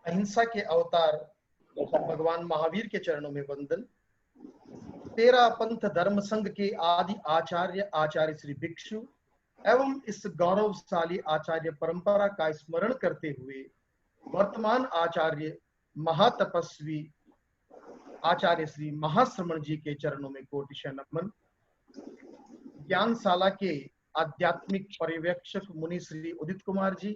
अहिंसा के अवतार भगवान महावीर के चरणों में वंदन। तेरा पंथ धर्म संघ के आदि आचार्य आचार्य श्री भिक्षु एवं इस गौरवशाली आचार्य परंपरा का स्मरण करते हुए वर्तमान आचार्य महातपस्वी आचार्य श्री महाश्रमण जी के चरणों में कोटिशः नमन। ज्ञानशाला के आध्यात्मिक पर्यवेक्षक मुनि श्री उदित कुमार जी,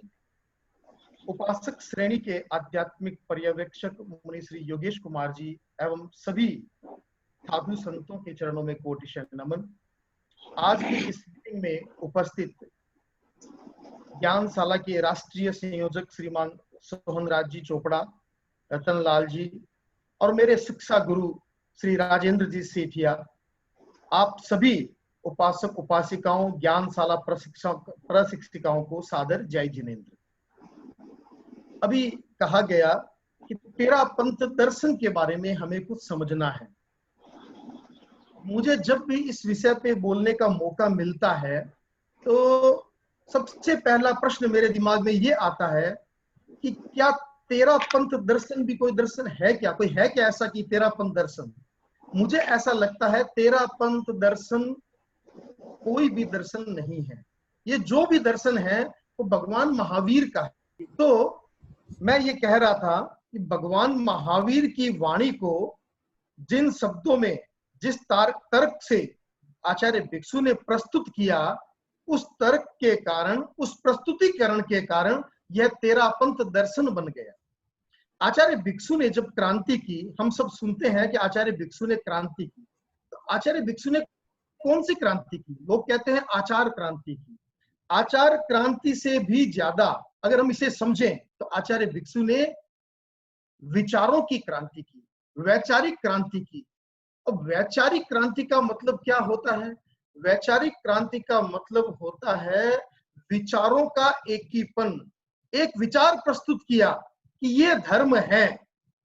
उपासक श्रेणी के आध्यात्मिक पर्यवेक्षक मुनि श्री योगेश कुमार जी एवं सभी साधु संतों के चरणों में कोटिशः नमन। आज की इस मीटिंग में उपस्थित ज्ञानशाला के राष्ट्रीय संयोजक श्रीमान सोहन राज जी चोपड़ा, रतन लाल जी और मेरे शिक्षा गुरु श्री राजेंद्र जी सेठिया, आप सभी उपासक उपासिकाओं ज्ञानशाला प्रशिक्षिकाओं को सादर जय जिनेन्द्र। अभी कहा गया कि तेरा पंथ दर्शन के बारे में हमें कुछ समझना है। मुझे जब भी इस विषय पे बोलने का मौका मिलता है तो सबसे पहला प्रश्न मेरे दिमाग में ये आता है कि क्या तेरा पंथ दर्शन भी कोई दर्शन है क्या? कोई है क्या ऐसा कि तेरा पंथ दर्शन? मुझे ऐसा लगता है तेरा पंथ दर्शन कोई भी दर्शन नहीं है। ये जो भी दर्शन है वो भगवान महावीर का है। तो मैं ये कह रहा था कि भगवान महावीर की वाणी को जिन शब्दों में जिस तर्क से आचार्य भिक्षु ने प्रस्तुत किया, उस तर्क के कारण, उस प्रस्तुतिकरण के कारण यह तेरा पंथ दर्शन बन गया। आचार्य भिक्षु ने जब क्रांति की, हम सब सुनते हैं कि आचार्य भिक्षु ने क्रांति की, तो आचार्य भिक्षु ने कौन सी क्रांति की? लोग कहते हैं आचार क्रांति की। आचार क्रांति से भी ज्यादा अगर हम इसे समझें तो आचार्य भिक्षु ने विचारों की क्रांति की, वैचारिक क्रांति की। अब वैचारिक क्रांति का मतलब क्या होता है? वैचारिक क्रांति का मतलब होता है विचारों का एकीपन। एक विचार प्रस्तुत किया कि ये धर्म है,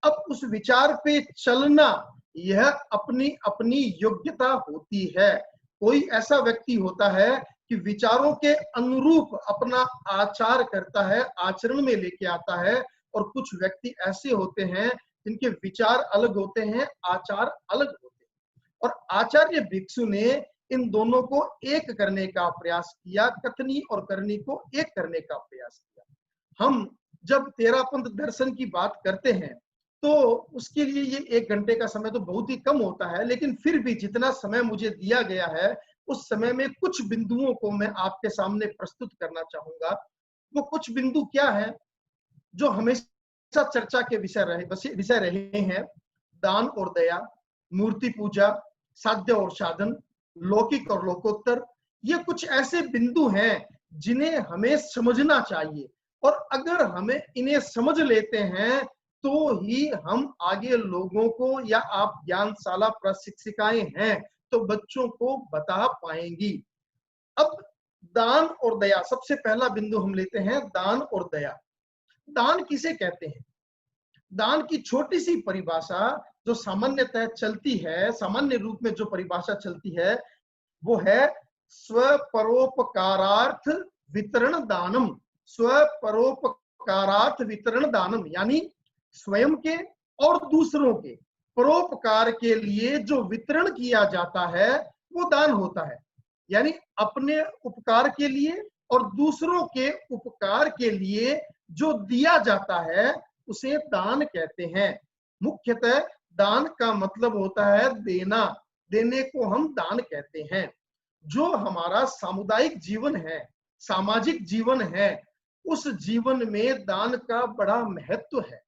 अब उस विचार पे चलना यह अपनी अपनी योग्यता होती है। कोई ऐसा व्यक्ति होता है कि विचारों के अनुरूप अपना आचार करता है, आचरण में लेके आता है, और कुछ व्यक्ति ऐसे होते हैं जिनके विचार अलग होते हैं, आचार अलग होते हैं। और आचार्य भिक्षु ने इन दोनों को एक करने का प्रयास किया, कथनी और करनी को एक करने का प्रयास किया। हम जब तेरा पंथ दर्शन की बात करते हैं तो उसके लिए ये 1 घंटे का समय तो बहुत ही कम होता है, लेकिन फिर भी जितना समय मुझे दिया गया है उस समय में कुछ बिंदुओं को मैं आपके सामने प्रस्तुत करना चाहूंगा। वो कुछ बिंदु क्या है जो हमेशा चर्चा के विषय रहे हैं? दान और दया, मूर्ति पूजा, साध्य और साधन, लौकिक और लोकोत्तर। ये कुछ ऐसे बिंदु हैं जिन्हें हमें समझना चाहिए, और अगर हमें इन्हें समझ लेते हैं तो ही हम आगे लोगों को, या आप ज्ञानशाला प्रशिक्षिकाएं हैं तो बच्चों को बता पाएंगी। अब दान और दया, सबसे पहला बिंदु हम लेते हैं, दान और दया। दान किसे कहते हैं? दान की छोटी सी परिभाषा जो सामान्यतः चलती है, सामान्य रूप में जो परिभाषा चलती है वो है स्वपरोपकारार्थ वितरण दानम। स्वपरोपकारार्थ वितरण दानम यानी स्वयं के और दूसरों के परोपकार के लिए जो वितरण किया जाता है वो दान होता है। यानी अपने उपकार के लिए और दूसरों के उपकार के लिए जो दिया जाता है उसे दान कहते हैं। मुख्यतः दान का मतलब होता है देना, देने को हम दान कहते हैं। जो हमारा सामुदायिक जीवन है, सामाजिक जीवन है, उस जीवन में दान का बड़ा महत्व है।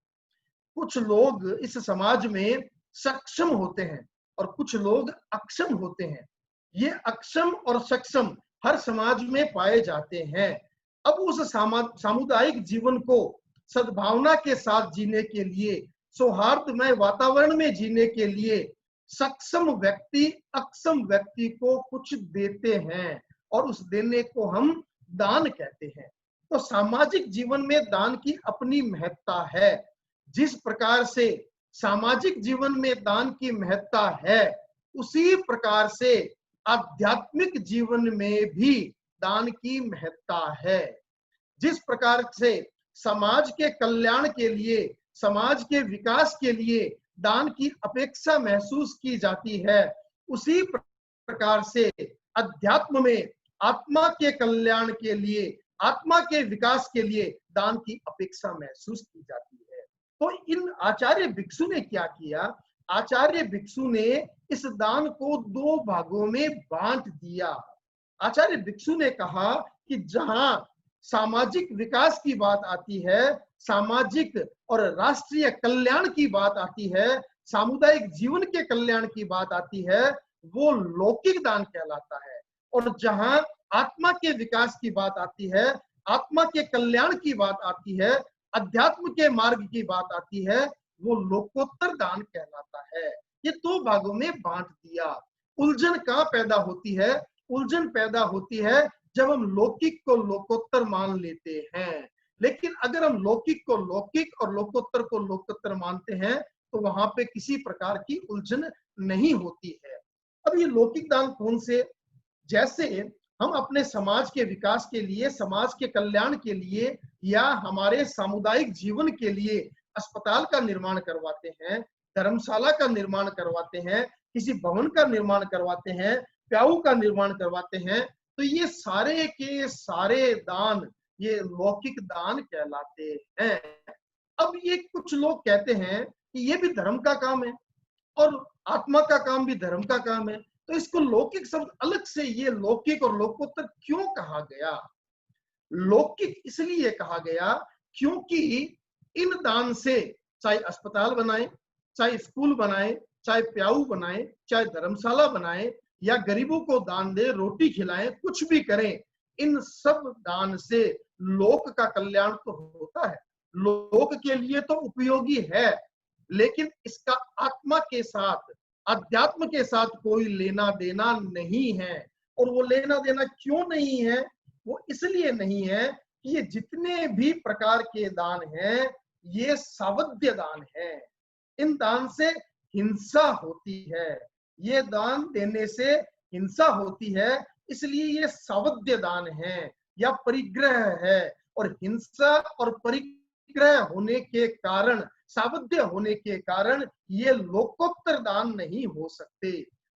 कुछ लोग इस समाज में सक्षम होते हैं और कुछ लोग अक्षम होते हैं। ये अक्षम और सक्षम हर समाज में पाए जाते हैं। अब उस सामुदायिक जीवन को सद्भावना के साथ जीने के लिए, सौहार्दमय वातावरण में जीने के लिए सक्षम व्यक्ति अक्षम व्यक्ति को कुछ देते हैं और उस देने को हम दान कहते हैं। तो सामाजिक जीवन में दान की अपनी महत्ता है। जिस प्रकार से सामाजिक जीवन में दान की महत्ता है, उसी प्रकार से आध्यात्मिक जीवन में भी दान की महत्ता है। जिस प्रकार से समाज के कल्याण के लिए समाज के विकास के लिए दान की अपेक्षा महसूस की जाती है, उसी प्रकार से अध्यात्म में आत्मा के कल्याण के लिए, आत्मा के विकास के लिए दान की अपेक्षा महसूस की जाती है। तो इन आचार्य भिक्षु ने क्या किया? आचार्य भिक्षु ने इस दान को दो भागों में बांट दिया। आचार्य भिक्षु ने कहा कि जहां सामाजिक विकास की बात आती है, सामाजिक और राष्ट्रीय कल्याण की बात आती है, सामुदायिक जीवन के कल्याण की बात आती है, वो लौकिक दान कहलाता है। और जहां आत्मा के विकास की बात आती है, आत्मा के कल्याण की बात आती है, अध्यात्म के मार्ग की बात आती है, वो लोकोत्तर दान कहलाता है। ये दो भागों में बांट दिया। उलझन कहां पैदा होती है? उलझन पैदा होती है जब हम लौकिक को लोकोत्तर मान लेते हैं। लेकिन अगर हम लौकिक को लौकिक और लोकोत्तर को लोकोत्तर मानते हैं तो वहां पे किसी प्रकार की उलझन नहीं होती है। अब ये लौकिक दान कौन से? जैसे हम अपने समाज के विकास के लिए, समाज के कल्याण के लिए या हमारे सामुदायिक जीवन के लिए अस्पताल का निर्माण करवाते हैं, धर्मशाला का निर्माण करवाते हैं, किसी भवन का निर्माण करवाते हैं, प्याऊ का निर्माण करवाते हैं, तो ये सारे के सारे दान ये लौकिक दान कहलाते हैं। अब ये कुछ लोग कहते हैं कि ये भी धर्म का काम है और आत्मा का काम भी धर्म का काम है, तो इसको लौकिक शब्द अलग से ये लौकिक और लोकोत्तर क्यों कहा गया? लौकिक इसलिए कहा गया क्योंकि इन दान से चाहे अस्पताल बनाए, चाहे स्कूल बनाए, चाहे प्याऊ बनाए, चाहे धर्मशाला बनाए या गरीबों को दान दे, रोटी खिलाएं, कुछ भी करें, इन सब दान से लोक का कल्याण तो होता है, लोक के लिए तो उपयोगी है, लेकिन इसका आत्मा के साथ, अध्यात्म के साथ कोई लेना देना नहीं है। और वो लेना देना क्यों नहीं है? वो इसलिए नहीं है कि ये जितने भी प्रकार के दान हैं ये सावध्य दान है। इन दान से हिंसा होती है, ये दान देने से हिंसा होती है, इसलिए ये सावध्य दान है या परिग्रह है। और हिंसा और परिग्रह होने के कारण, सावध्य होने के कारण ये लोकोत्तर दान नहीं हो सकते।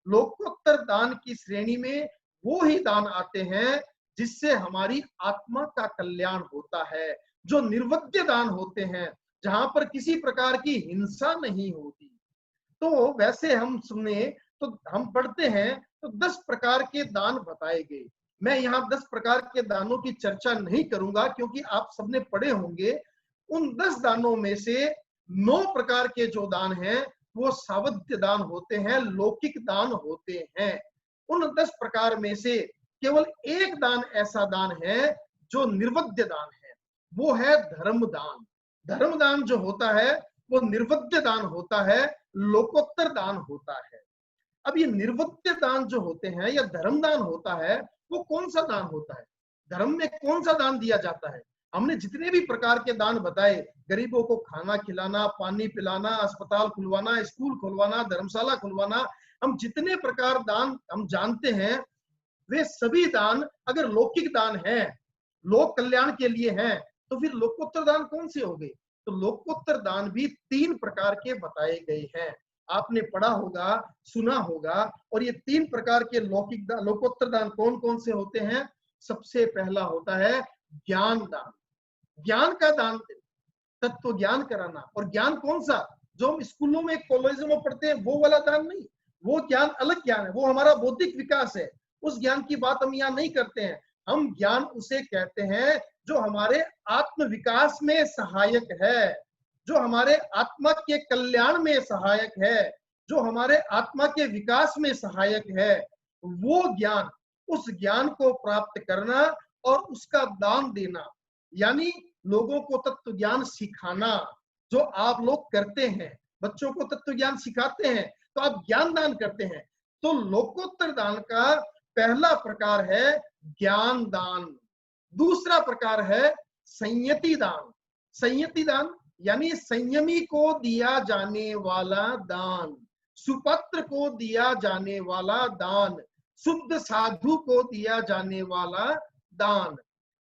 लोकोत्तर दान की श्रेणी में वो ही दान आते हैं जिससे हमारी आत्मा का कल्याण होता है, जो निर्वध्य दान होते हैं, जहां पर किसी प्रकार की हिंसा नहीं होती। तो वैसे हम सुने तो हम पढ़ते हैं तो 10 प्रकार के दान बताए गए। मैं यहाँ 10 प्रकार के दानों की चर्चा नहीं करूंगा क्योंकि आप सबने पढ़े होंगे। उन 10 दानों में से 9 प्रकार के जो दान हैं वो सावध्य दान होते हैं, लौकिक दान होते हैं। उन 10 प्रकार में से केवल एक दान ऐसा दान है जो निर्वध्य दान है, वो है धर्मदान। धर्मदान जो होता है वो निर्वध्य दान होता है, लोकोत्तर दान होता है। अब ये निर्वध्य दान जो होते हैं या धर्मदान होता है, वो कौन सा दान होता है? धर्म में कौन सा दान दिया जाता है? हमने जितने भी प्रकार के दान बताए, गरीबों को खाना खिलाना, पानी पिलाना, अस्पताल खुलवाना, स्कूल खुलवाना, धर्मशाला खुलवाना, हम जितने प्रकार दान हम जानते हैं, वे सभी दान अगर लौकिक दान है, लोक कल्याण के लिए हैं, तो फिर लोकोत्तर दान कौन से हो गए? तो लोकोत्तर दान भी 3 प्रकार के बताए गए हैं। आपने पढ़ा होगा, सुना होगा। और ये 3 प्रकार के लोकोत्तर दान कौन कौन से होते हैं? सबसे पहला होता है ज्ञान दान। ज्ञान का दान, तत्व ज्ञान कराना। और ज्ञान कौन सा? जो हम स्कूलों में, कॉलेजों में पढ़ते हैं वो वाला दान नहीं, वो ज्ञान अलग ज्ञान है, वो हमारा बौद्धिक विकास है। उस ज्ञान की बात हम यहाँ नहीं करते हैं। हम ज्ञान उसे कहते हैं जो हमारे आत्म विकास में सहायक है, जो हमारे आत्मा के कल्याण में सहायक है, जो हमारे आत्मा के विकास में सहायक है, वो ज्ञान, उस ज्ञान को प्राप्त करना और उसका दान देना, यानी लोगों को तत्व ज्ञान सिखाना, जो आप लोग करते हैं। बच्चों को तत्व ज्ञान सिखाते हैं तो आप ज्ञान दान करते हैं। तो लोकोत्तर दान का पहला प्रकार है ज्ञान दान। दूसरा प्रकार है संयति दान। संयति दान यानी संयमी को दिया जाने वाला दान, सुपत्र को दिया जाने वाला दान, शुद्ध साधु को दिया जाने वाला दान।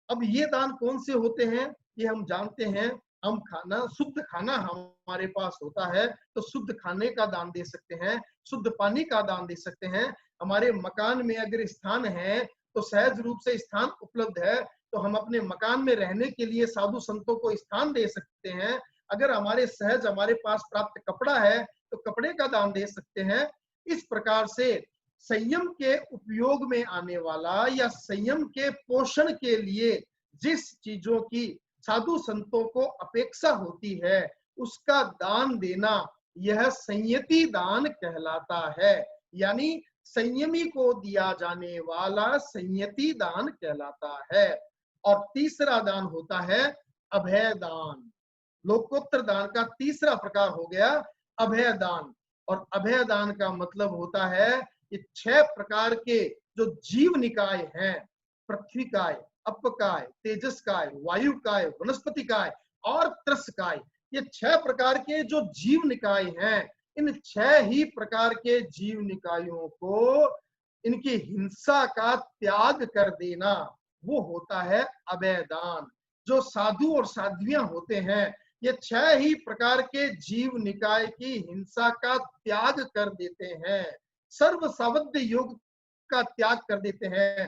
अब ये दान कौन से होते हैं? ये हम जानते हैं हम खाना, शुद्ध खाना हमारे पास होता है तो शुद्ध खाने का दान दे सकते हैं, शुद्ध पानी का दान दे सकते हैं। हमारे मकान में अगर स्थान है तो सहज रूप से स्थान उपलब्ध है तो हम अपने मकान में रहने के लिए साधु संतों को स्थान दे सकते हैं। अगर हमारे पास प्राप्त कपड़ा है तो कपड़े का दान दे सकते हैं। इस प्रकार से संयम के उपयोग में आने वाला या संयम के पोषण के लिए जिस चीजों की साधु संतों को अपेक्षा होती है उसका दान देना, यह संयति दान कहलाता है। यानी संयमी को दिया जाने वाला संयति दान कहलाता है। और तीसरा दान होता है अभय दान। लोकोत्तर दान का तीसरा प्रकार हो गया अभय दान। और अभय दान का मतलब होता है ये 6 प्रकार के जो जीव निकाय हैं, पृथ्वी काय, अप काय, तेजस काय, वायु काय, वनस्पति काय और त्रस काय, ये 6 प्रकार के जो जीव निकाय हैं, इन 6 ही प्रकार के जीव निकायों को इनकी हिंसा का त्याग कर देना, वो होता है अभय दान। जो साधु और साध्वियां होते हैं, ये 6 ही प्रकार के जीव निकाय की हिंसा का त्याग कर देते हैं, सर्व सावध्य योग का त्याग कर देते हैं,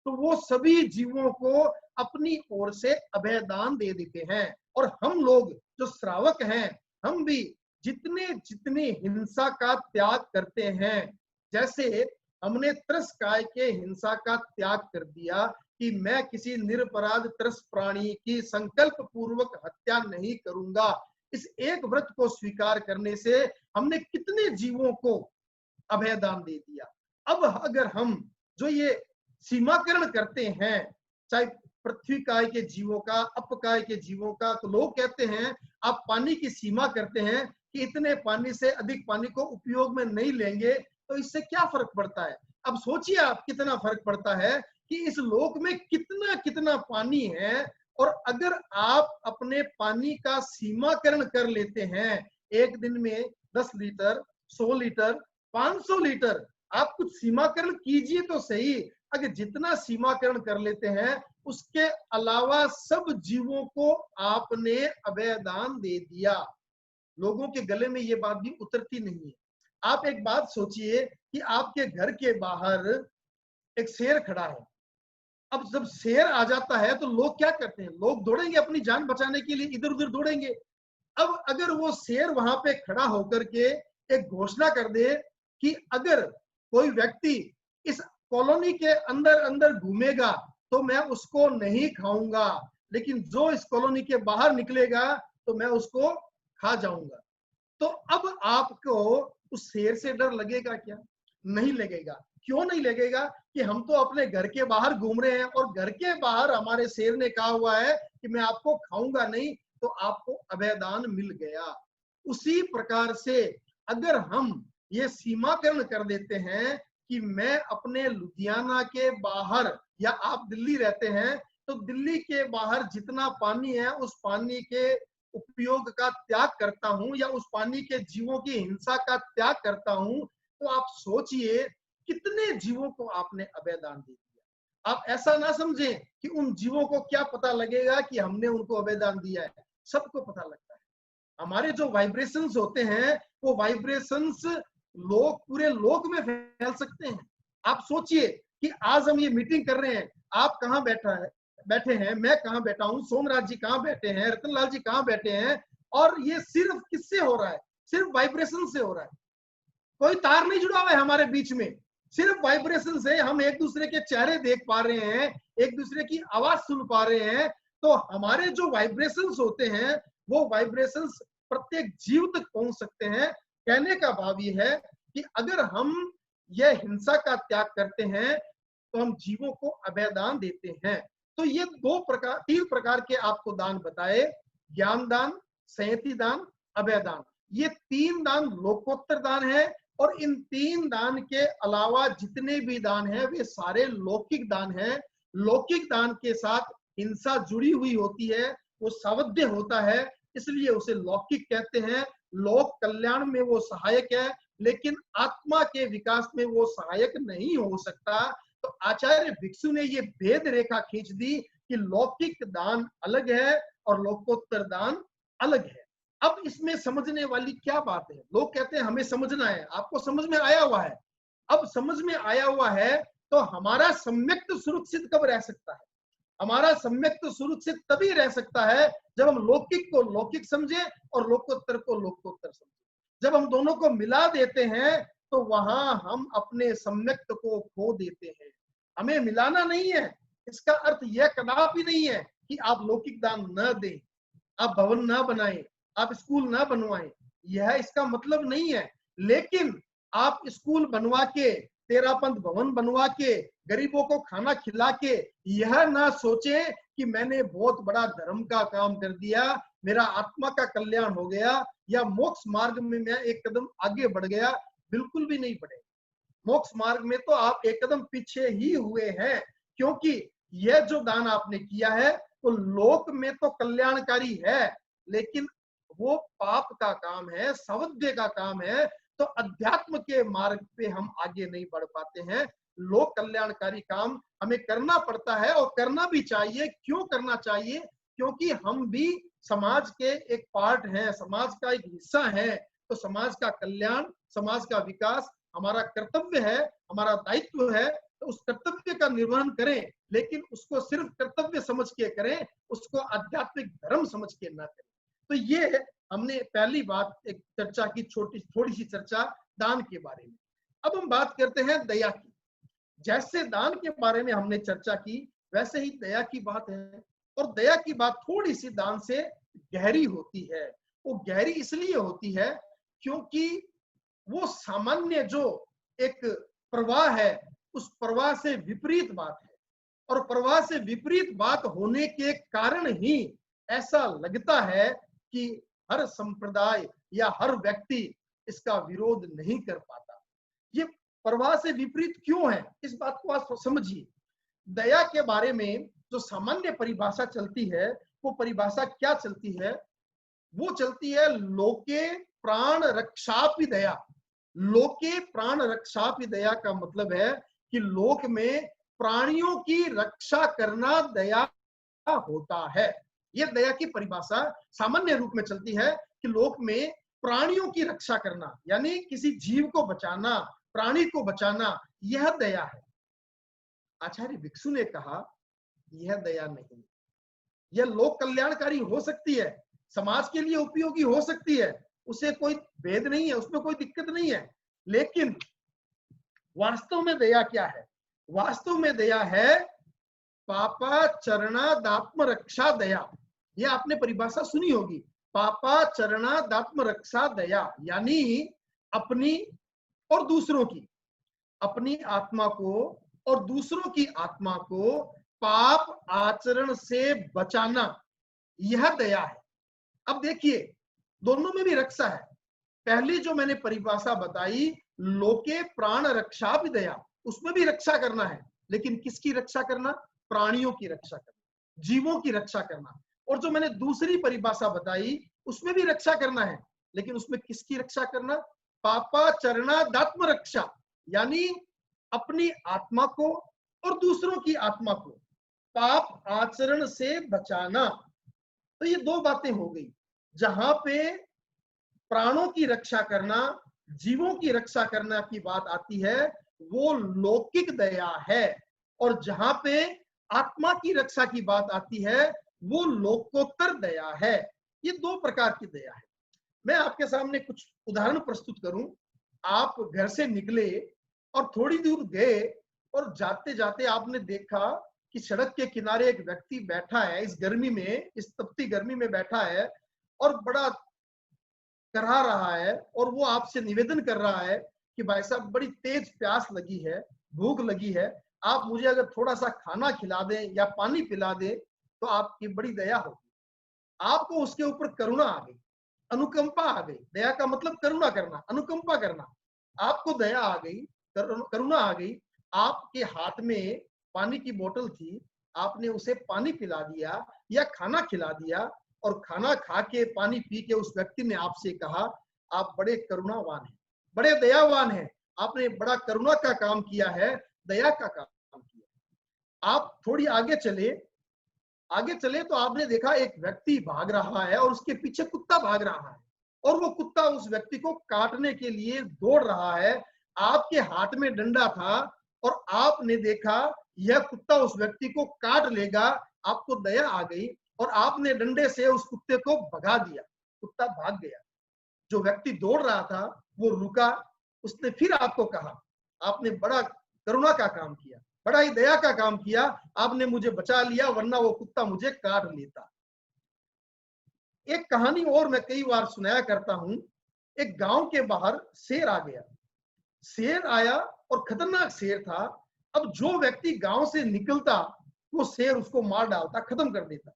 तो वो सभी जीवों को अपनी ओर से अभय दान दे देते हैं। और हम लोग जो श्रावक हैं, हम भी जितने जितने हिंसा का त्याग करते हैं, जैसे हमने त्रस काय के हिंसा का त्याग कर दिया कि मैं किसी निरपराध त्रस प्राणी की संकल्प पूर्वक हत्या नहीं करूंगा, इस एक व्रत को स्वीकार करने से हमने कितने जीवों को अभय दान दे दिया। अब अगर हम जो ये सीमाकरण करते हैं, चाहे पृथ्वी काय के जीवों का, अपकाय के जीवों का, तो लोग कहते हैं आप पानी की सीमा करते हैं कि इतने पानी से अधिक पानी को उपयोग में नहीं लेंगे, तो इससे क्या फर्क पड़ता है। अब सोचिए आप कितना फर्क पड़ता है कि इस लोक में कितना कितना पानी है, और अगर आप अपने पानी का सीमाकरण कर लेते हैं, एक दिन में 10 लीटर, 100 लीटर, 500 लीटर, आप कुछ सीमाकरण कीजिए तो सही। अगर जितना सीमाकरण कर लेते हैं, उसके अलावा सब जीवों को आपने अभय दान दे दिया। लोगों के गले में ये बात भी उतरती नहीं है। आप एक बात सोचिए कि आपके घर के बाहर एक शेर खड़ा है। अब जब शेर आ जाता है तो लोग क्या करते हैं, लोग दौड़ेंगे, अपनी जान बचाने के लिए इधर उधर दौड़ेंगे। अब अगर वो शेर वहां पे खड़ा होकर के एक घोषणा कर दे कि अगर कोई व्यक्ति इस कॉलोनी के अंदर अंदर घूमेगा तो मैं उसको नहीं खाऊंगा, लेकिन जो इस कॉलोनी के बाहर निकलेगा तो मैं उसको खा जाऊंगा, तो अब आपको उस शेर से डर लगेगा क्या? नहीं लगेगा। क्यों नहीं लगेगा? कि हम तो अपने घर के बाहर घूम रहे हैं और घर के बाहर हमारे शेर ने कहा हुआ है कि मैं आपको खाऊंगा नहीं, तो आपको अभय दान मिल गया। उसी प्रकार से अगर हम ये सीमाकरण कर देते हैं कि मैं अपने लुधियाना के बाहर, या आप दिल्ली रहते हैं तो दिल्ली के बाहर जितना पानी है उस पानी के उपयोग का त्याग करता हूं, या उस पानी के जीवों की हिंसा का त्याग करता हूं, तो आप सोचिए कितने जीवों को आपने अभय दान दे दिया। आप ऐसा ना समझें कि उन जीवों को क्या पता लगेगा कि हमने उनको अभय दान दिया है, सबको पता लगता है। हमारे जो वाइब्रेशंस होते हैं वो वाइब्रेशंस लोग पूरे लोक में फैल सकते हैं। आप सोचिए कि आज हम ये मीटिंग कर रहे हैं, आप कहाँ बैठे हैं, मैं कहाँ बैठा हूँ, सोमराज जी कहाँ बैठे हैं, रतनलाल जी कहाँ बैठे हैं, और ये सिर्फ किससे हो रहा है? सिर्फ वाइब्रेशन से हो रहा है। कोई तार नहीं जुड़ा हुआ है हमारे बीच में, सिर्फ वाइब्रेशन से हम एक दूसरे के चेहरे देख पा रहे हैं, एक दूसरे की आवाज सुन पा रहे हैं। तो हमारे जो वाइब्रेशंस होते हैं वो वाइब्रेशंस प्रत्येक जीव तक पहुंच सकते हैं। कहने का भाव ये है कि अगर हम यह हिंसा का त्याग करते हैं तो हम जीवों को अभय दान देते हैं। तो ये 3 प्रकार के आपको दान बताए, ज्ञान दान, संयति दान, अभय दान। ये 3 दान लोकोत्तर दान है, और इन 3 दान के अलावा जितने भी दान हैं वे सारे लौकिक दान हैं। लौकिक दान के साथ हिंसा जुड़ी हुई होती है, वो सावध्य होता है, इसलिए उसे लौकिक कहते हैं। लोक कल्याण में वो सहायक है, लेकिन आत्मा के विकास में वो सहायक नहीं हो सकता। तो आचार्य भिक्षु ने ये भेद रेखा खींच दी कि लौकिक दान अलग है और लोकोत्तर दान अलग है। अब इसमें समझने वाली क्या बात है? लोग कहते हैं हमें समझना है, आपको समझ में आया हुआ है। अब समझ में आया हुआ है तो हमारा सम्यक्त सुरक्षित कब रह सकता है? हमारा सम्यक्त सुरक्षित तभी रह सकता है जब हम लौकिक को लौकिक समझे और लोकोत्तर को लोकोत्तर समझे। जब हम दोनों को मिला देते हैं तो वहां हम अपने सम्यक्त को खो देते हैं। हमें मिलाना नहीं है। इसका अर्थ यह कदापि नहीं है कि आप लौकिक दान न दें, आप भवन ना बनाएं, आप स्कूल ना बनवाएं, यह इसका मतलब नहीं है। लेकिन आप स्कूल बनवा के, तेरापंथ भवन बनवा के, गरीबों को खाना खिला के यह ना सोचे कि मैंने बहुत बड़ा धर्म का काम कर दिया, मेरा आत्मा का कल्याण हो गया, या मोक्ष मार्ग में मैं एक कदम आगे बढ़ गया। बिल्कुल भी नहीं बढ़े। मोक्ष मार्ग में तो आप एक कदम पीछे ही हुए हैं, क्योंकि यह जो दान आपने किया है वो लोक में तो कल्याणकारी है, लेकिन वो पाप का काम है, सवध्य का काम है। तो अध्यात्म के मार्ग पे हम आगे नहीं बढ़ पाते हैं। लोक कल्याणकारी काम हमें करना पड़ता है और करना भी चाहिए। क्यों करना चाहिए? क्योंकि हम भी समाज के एक पार्ट हैं, समाज का एक हिस्सा है। तो समाज का कल्याण, समाज का विकास हमारा कर्तव्य है, हमारा दायित्व है। तो उस कर्तव्य का निर्वहन करें, लेकिन उसको सिर्फ कर्तव्य समझ के करें, उसको आध्यात्मिक धर्म समझ के ना करें। तो ये हमने पहली बात एक चर्चा की, थोड़ी सी चर्चा दान के बारे में। अब हम बात करते हैं दया की। जैसे दान के बारे में हमने चर्चा की, वैसे ही दया की बात है। और दया की बात थोड़ी सी दान से गहरी होती है। वो गहरी इसलिए होती है क्योंकि वो सामान्य जो एक प्रवाह है, उस प्रवाह से विपरीत बात है। और प्रवाह से विपरीत बात होने के कारण ही ऐसा लगता है कि हर संप्रदाय या हर व्यक्ति इसका विरोध नहीं कर पाता। ये प्रवाह से विपरीत क्यों है, इस बात को आप समझिए। दया के बारे में जो सामान्य परिभाषा चलती है, वो परिभाषा क्या चलती है? वो चलती है लोके प्राण रक्षापि दया। लोके प्राण रक्षापि दया का मतलब है कि लोक में प्राणियों की रक्षा करना दया होता है। यह दया की परिभाषा सामान्य रूप में चलती है कि लोक में प्राणियों की रक्षा करना, यानी किसी जीव को बचाना, प्राणी को बचाना, यह दया है। आचार्य भिक्षु ने कहा यह दया नहीं। यह लोक कल्याणकारी हो सकती है, समाज के लिए उपयोगी हो सकती है, उसे कोई भेद नहीं है, उसमें कोई दिक्कत नहीं है। लेकिन वास्तव में दया क्या है? वास्तव में दया है पापा चरणादात्म रक्षा दया। यह आपने परिभाषा सुनी होगी, पापा चरणादात्म रक्षा दया, यानी अपनी और दूसरों की, अपनी आत्मा को और दूसरों की आत्मा को पाप आचरण से बचाना, यह दया है। अब देखिए, दोनों में भी रक्षा है। पहली जो मैंने परिभाषा बताई, लोके प्राण रक्षा भी दया, उसमें भी रक्षा करना है, लेकिन किसकी रक्षा करना? प्राणियों की रक्षा करना, जीवों की रक्षा करना। और जो मैंने दूसरी परिभाषा बताई, उसमें भी रक्षा करना है, लेकिन उसमें किसकी रक्षा करना? पापा चरणादात्म रक्षा, यानी अपनी आत्मा को और दूसरों की आत्मा को पाप आचरण से बचाना। तो ये दो बातें हो गई। जहां पे प्राणों की रक्षा करना, जीवों की रक्षा करना की बात आती है, वो लौकिक दया है। और जहां पे आत्मा की रक्षा की बात आती है, वो लोकोत्तर दया है। ये दो प्रकार की दया है। मैं आपके सामने कुछ उदाहरण प्रस्तुत करूं। आप घर से निकले और थोड़ी दूर गए, और जाते जाते आपने देखा कि सड़क के किनारे एक व्यक्ति बैठा है, इस गर्मी में, इस तपती गर्मी में बैठा है और बड़ा करा रहा है, और वो आपसे निवेदन कर रहा है कि भाई साहब, बड़ी तेज प्यास लगी है, भूख लगी है, आप मुझे अगर थोड़ा सा खाना खिला दें या पानी पिला दें तो आपकी बड़ी दया होगी। आपको उसके ऊपर करुणा आ गई, अनुकंपा आ गई। दया का मतलब करुणा करना, अनुकंपा करना। आपको दया आ गई, करुणा आ गई। आपके हाथ में पानी की बोतल थी, आपने उसे पानी पिला दिया या खाना खिला दिया, और खाना खा के, पानी पी के उस व्यक्ति ने आपसे कहा, आप बड़े करुणावान हैं, बड़े दयावान हैं, आपने बड़ा करुणा का काम किया है, दया का काम किया। आप थोड़ी आगे चले, आगे चले तो आपने देखा एक व्यक्ति भाग रहा है और उसके पीछे कुत्ता भाग रहा है और वो कुत्ता उस व्यक्ति को काटने के लिए दौड़ रहा है। आपके हाथ में डंडा था और आपने देखा यह कुत्ता उस व्यक्ति को काट लेगा, आपको दया आ गई और आपने डंडे से उस कुत्ते को भगा दिया, कुत्ता भाग गया। जो व्यक्ति दौड़ रहा था वो रुका, उसने फिर आपको कहा, आपने बड़ा करुणा का काम किया, बड़ा ही दया का काम किया, आपने मुझे बचा लिया वरना वो कुत्ता मुझे काट लेता। एक कहानी और मैं कई बार सुनाया करता हूं। एक गांव के बाहर शेर आ गया, शेर आया और खतरनाक शेर था। अब जो व्यक्ति गांव से निकलता वो शेर उसको मार डालता, खत्म कर देता।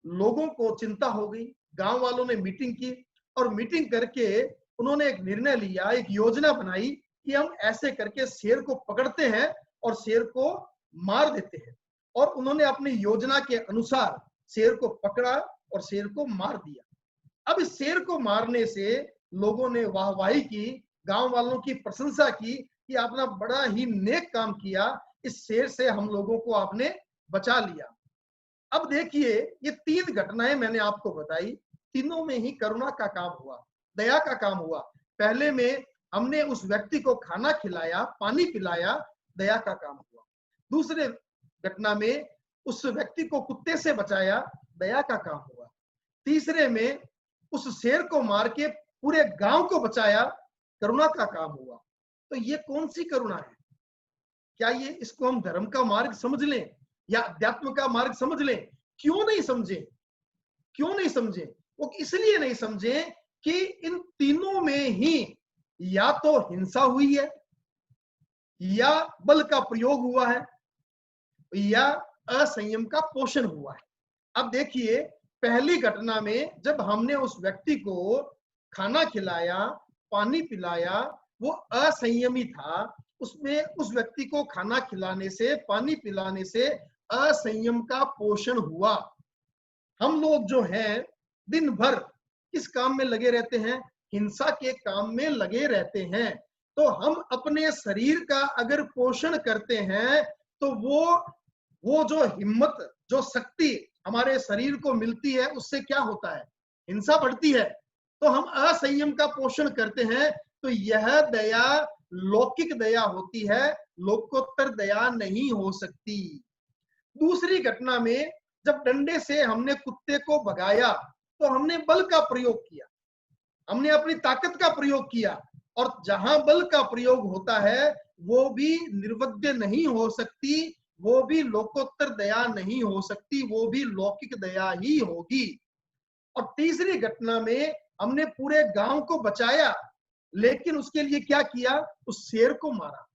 लोगों को चिंता हो गई, गांव वालों ने मीटिंग की और मीटिंग करके उन्होंने एक निर्णय लिया, एक योजना बनाई कि हम ऐसे करके शेर को पकड़ते हैं और शेर को मार देते हैं। और उन्होंने अपनी योजना के अनुसार शेर को पकड़ा और शेर को मार दिया। अब इस शेर को मारने से लोगों ने वाहवाही की, गांव वालों की प्रशंसा की कि आपने बड़ा ही नेक काम किया, इस शेर से हम लोगों को आपने बचा लिया। अब देखिए ये 3 घटनाएं मैंने आपको बताई, तीनों में ही करुणा का काम हुआ, दया का काम हुआ। पहले में हमने उस व्यक्ति को खाना खिलाया, पानी पिलाया, दया का काम हुआ। दूसरे घटना में उस व्यक्ति को कुत्ते से बचाया, दया का काम हुआ। तीसरे में उस शेर को मार के पूरे गांव को बचाया, करुणा का काम हुआ। तो ये कौन सी करुणा है? क्या ये इसको हम धर्म का मार्ग समझ लें या अध्यात्म का मार्ग समझ लें? क्यों नहीं समझे? क्यों नहीं समझे? वो इसलिए नहीं समझे कि इन तीनों में ही या तो हिंसा हुई है, या बल का प्रयोग हुआ है, या असंयम का पोषण हुआ है। अब देखिए पहली घटना में जब हमने उस व्यक्ति को खाना खिलाया, पानी पिलाया, वो असंयमी था, उसमें उस व्यक्ति को खाना खिलाने से, पानी पिलाने से असंयम का पोषण हुआ। हम लोग जो हैं दिन भर किस काम में लगे रहते हैं? हिंसा के काम में लगे रहते हैं। तो हम अपने शरीर का अगर पोषण करते हैं तो वो जो हिम्मत, जो शक्ति हमारे शरीर को मिलती है, उससे क्या होता है? हिंसा बढ़ती है। तो हम असंयम का पोषण करते हैं, तो यह दया लौकिक दया होती है, लोकोत्तर दया नहीं हो सकती। दूसरी घटना में जब डंडे से हमने कुत्ते को भगाया तो हमने बल का प्रयोग किया, हमने अपनी ताकत का प्रयोग किया, और जहां बल का प्रयोग होता है वो भी निर्वध्य नहीं हो सकती, वो भी लोकोत्तर दया नहीं हो सकती, वो भी लौकिक दया ही होगी। और तीसरी घटना में हमने पूरे गांव को बचाया, लेकिन उसके लिए क्या किया? उस शेर को मारा,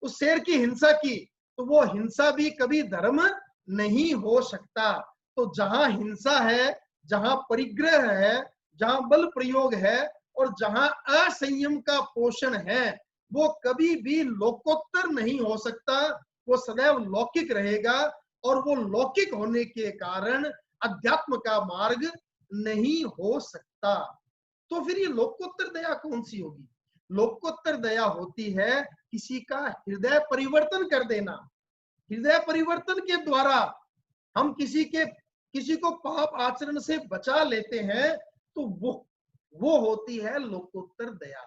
उस शेर की हिंसा की, तो वो हिंसा भी कभी धर्म नहीं हो सकता। तो जहां हिंसा है, जहां परिग्रह है, जहां बल प्रयोग है और जहां असंयम का पोषण है, वो कभी भी लोकोत्तर नहीं हो सकता, वो सदैव लौकिक रहेगा। और वो लौकिक होने के कारण अध्यात्म का मार्ग नहीं हो सकता। तो फिर ये लोकोत्तर दया कौन सी होगी? लोकोत्तर दया होती है किसी का हृदय परिवर्तन कर देना। हृदय परिवर्तन के द्वारा हम किसी को पाप आचरण से बचा लेते हैं, तो वो होती है लोकोत्तर दया।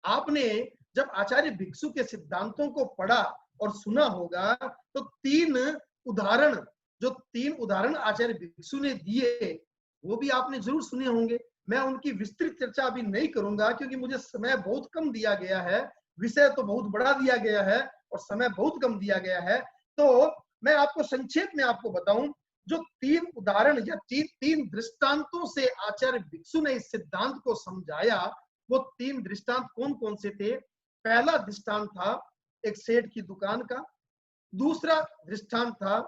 आपने जब आचार्य भिक्षु के सिद्धांतों को पढ़ा और सुना होगा तो तीन उदाहरण आचार्य भिक्षु ने दिए, वो भी आपने जरूर सुने होंगे। मैं उनकी विस्तृत चर्चा अभी नहीं करूंगा क्योंकि मुझे समय बहुत कम दिया गया है, विषय तो बहुत बड़ा दिया गया है और समय बहुत कम दिया गया है। तो मैं आपको संक्षेप में आपको बताऊं, जो 3 उदाहरण या 3 दृष्टांतों से आचार्य भिक्षु ने इस सिद्धांत को समझाया, वो 3 दृष्टांत कौन कौन से थे? पहला दृष्टांत था एक सेठ की दुकान का, दूसरा दृष्टांत था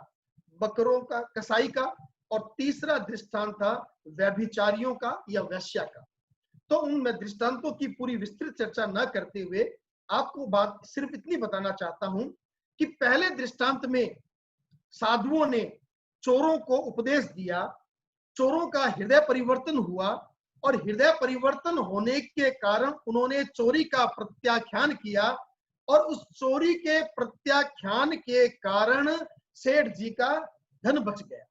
बकरों का, कसाई का, और तीसरा दृष्टांत था व्यभिचारियों का या वेश्या का। तो उन दृष्टांतों की पूरी विस्तृत चर्चा न करते हुए आपको बात सिर्फ इतनी बताना चाहता हूं कि पहले दृष्टांत में साधुओं ने चोरों को उपदेश दिया, चोरों का हृदय परिवर्तन हुआ, और हृदय परिवर्तन होने के कारण उन्होंने चोरी का प्रत्याख्यान किया, और उस चोरी के प्रत्याख्यान के कारण सेठ जी का धन बच गया।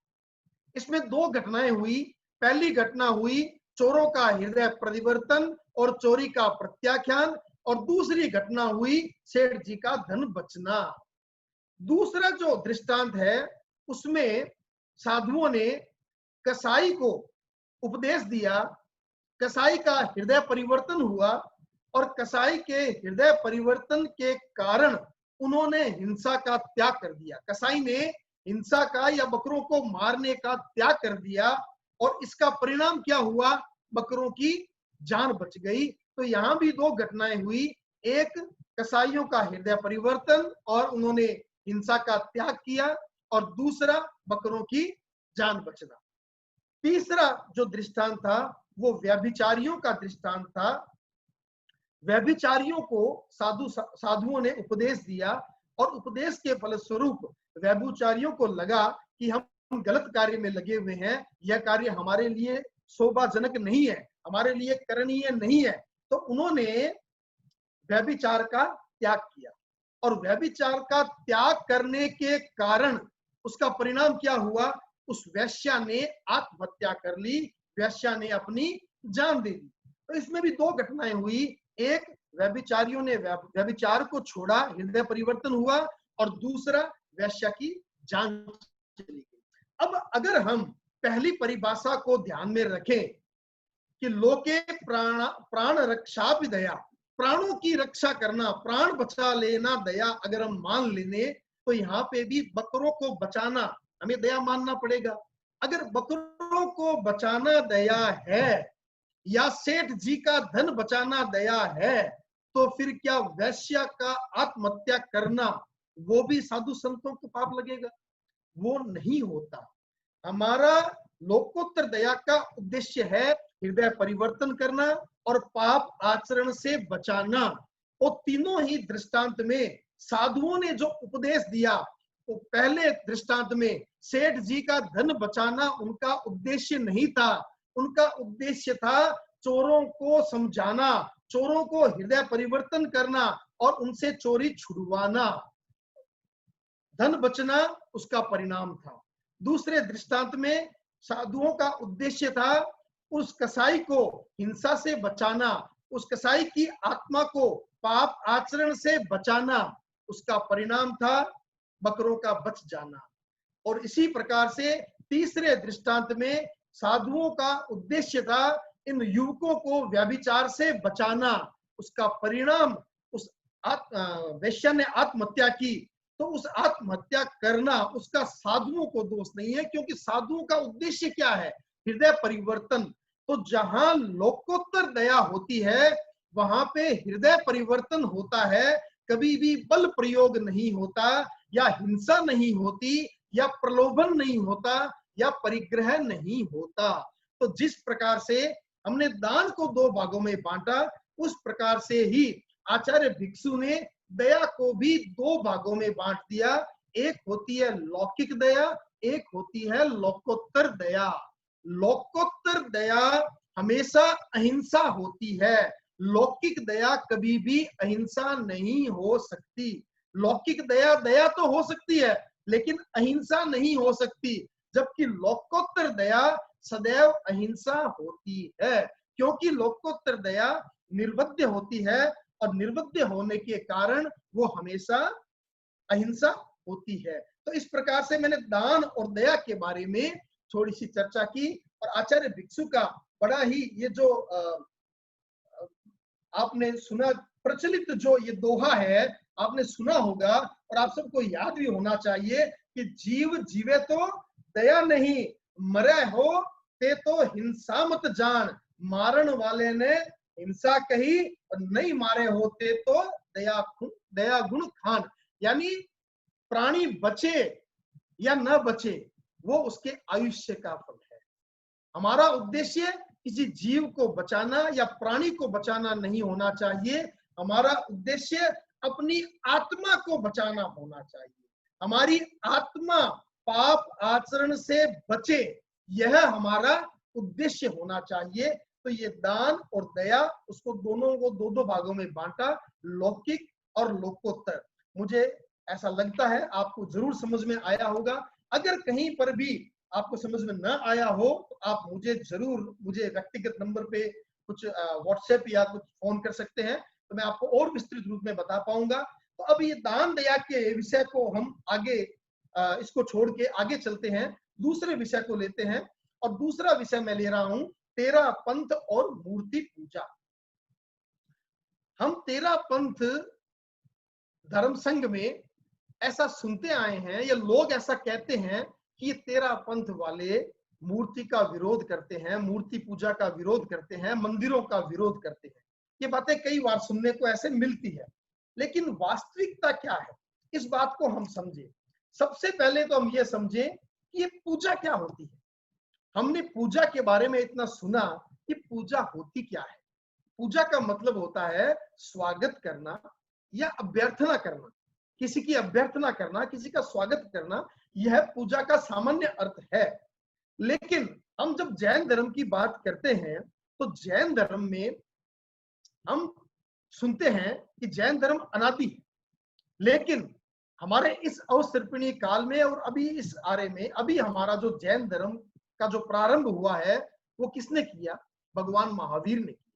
इसमें दो घटनाएं हुई। पहली घटना हुई चोरों का हृदय परिवर्तन और चोरी का प्रत्याख्यान, और दूसरी घटना हुई सेठ जी का धन बचना। दूसरा जो दृष्टांत है उसमें साधुओं ने कसाई को उपदेश दिया, कसाई का हृदय परिवर्तन हुआ, और कसाई के हृदय परिवर्तन के कारण उन्होंने हिंसा का त्याग कर दिया। कसाई ने हिंसा का या बकरों को मारने का त्याग कर दिया, और इसका परिणाम क्या हुआ? बकरों की जान बच गई। तो यहां भी दो घटनाएं हुई, एक कसाईयों का हृदय परिवर्तन और उन्होंने हिंसा का त्याग किया, और दूसरा बकरों की जान बचना। तीसरा जो दृष्टांत था वो व्यभिचारियों का दृष्टांत था। व्यभिचारियों को साधुओं ने उपदेश दिया, और उपदेश के फलस्वरूप व्यभिचारियों को लगा कि हम गलत कार्य में लगे हुए हैं, यह कार्य हमारे लिए शोभाजनक नहीं है, हमारे लिए करणीय नहीं है। तो उन्होंने व्यभिचार का त्याग किया, और व्यभिचार का त्याग करने के कारण उसका परिणाम क्या हुआ? उस वेश्या ने आत्महत्या कर ली, वेश्या ने अपनी जान दे दी। तो इसमें भी दो घटनाएं हुई, एक व्यभिचारियों ने व्यभिचार को छोड़ा, हृदय परिवर्तन हुआ, और दूसरा वेश्या की जान चली गई। अब अगर हम पहली परिभाषा को ध्यान में रखें कि लोके प्राण रक्षा भी दया, प्राणों की रक्षा करना, प्राण बचा लेना दया अगर हम मान लेने, तो यहाँ पे भी बकरों को बचाना हमें दया मानना पड़ेगा। अगर बकरों को बचाना दया है, या सेठ जी का धन बचाना दया है, तो फिर क्या वैश्य का आत्महत्या करना वो भी साधु संतों को पाप लगेगा? वो नहीं होता। हमारा लोकोत्तर दया का उद्देश्य है हृदय परिवर्तन करना और पाप आचरण से बचाना। वो तीनों ही दृष्टांत में साधुओं ने जो उपदेश दिया, तो पहले दृष्टांत में सेठ जी का धन बचाना उनका उद्देश्य नहीं था, उनका उद्देश्य था चोरों को समझाना, चोरों को हृदय परिवर्तन करना और उनसे चोरी छुड़वाना। धन बचना उसका परिणाम था। दूसरे दृष्टांत में साधुओं का उद्देश्य था उस कसाई को हिंसा से बचाना, उस कसाई की आत्मा को पाप आचरण से बचाना, उसका परिणाम था बकरों का बच जाना। और इसी प्रकार से तीसरे दृष्टांत में साधुओं का उद्देश्य था इन युवकों को व्यभिचार से बचाना, उसका परिणाम उस वेश्या ने आत्महत्या की, तो उस आत्महत्या करना उसका साधुओं को दोष नहीं है, क्योंकि साधुओं का उद्देश्य क्या है? हृदय परिवर्तन। तो जहां लोकोत्तर दया होती है वहां पे हृदय परिवर्तन होता है, कभी भी बल प्रयोग नहीं होता, या हिंसा नहीं होती, या प्रलोभन नहीं होता, या परिग्रह नहीं होता। तो जिस प्रकार से हमने दान को दो भागों में बांटा, उस प्रकार से ही आचार्य भिक्षु ने दया को भी दो भागों में बांट दिया। एक होती है लौकिक दया, एक होती है लोकोत्तर दया। लोकोत्तर दया हमेशा अहिंसा होती है, लौकिक दया कभी भी अहिंसा नहीं हो सकती। लौकिक दया दया तो हो सकती है लेकिन अहिंसा नहीं हो सकती, जबकि लोकोत्तर दया सदैव अहिंसा होती है, क्योंकि लोकोत्तर दया निर्बद्ध होती है, और निर्बद्ध होने के कारण वो हमेशा अहिंसा होती है। तो इस प्रकार से मैंने दान और दया के बारे में थोड़ी सी चर्चा की, और आचार्य भिक्षु का बड़ा ही ये जो आपने सुना प्रचलित जो ये दोहा है आपने सुना होगा, और आप सबको याद भी होना चाहिए कि जीव जीवे तो दया नहीं, मरे हो ते तो हिंसा मत जान, मारन वाले ने हिंसा कही और नहीं मारे होते तो दया गुण खान। यानी प्राणी बचे या न बचे वो उसके आयुष्य का फल है। हमारा उद्देश्य किसी जीव को बचाना या प्राणी को बचाना नहीं होना चाहिए, हमारा उद्देश्य अपनी आत्मा को बचाना होना चाहिए। हमारी आत्मा पाप आचरण से बचे, यह हमारा उद्देश्य होना चाहिए। तो ये दान और दया, उसको दोनों को दो दो भागों में बांटा, लौकिक और लोकोत्तर। मुझे ऐसा लगता है आपको जरूर समझ में आया होगा। अगर कहीं पर भी आपको समझ में न आया हो तो आप मुझे व्यक्तिगत नंबर पे कुछ व्हाट्सएप या कुछ फोन कर सकते हैं, तो मैं आपको और विस्तृत रूप में बता पाऊंगा। तो अब ये दान दया के विषय को हम आगे इसको छोड़ के आगे चलते हैं, दूसरे विषय को लेते हैं। और दूसरा विषय मैं ले रहा हूं तेरा पंथ और मूर्ति पूजा। हम तेरा पंथ धर्म संघ में ऐसा सुनते आए हैं या लोग ऐसा कहते हैं कि ये तेरा पंथ वाले मूर्ति का विरोध करते हैं, मूर्ति पूजा का विरोध करते हैं, मंदिरों का विरोध करते हैं। ये बातें कई बार सुनने को ऐसे मिलती है, लेकिन वास्तविकता क्या है इस बात को हम समझे। सबसे पहले तो हम ये समझे कि ये पूजा क्या होती है। हमने पूजा के बारे में इतना सुना कि पूजा होती क्या है। पूजा का मतलब होता है स्वागत करना या अभ्यर्थना करना, किसी की अभ्यर्थना करना, किसी का स्वागत करना, यह पूजा का सामान्य अर्थ है। लेकिन हम जब जैन धर्म की बात करते हैं तो जैन धर्म में हम सुनते हैं कि जैन धर्म अनादि है। लेकिन हमारे इस अवसर्पिणी काल में और अभी इस आरे में अभी हमारा जो जैन धर्म का जो प्रारंभ हुआ है वो किसने किया? भगवान महावीर ने किया।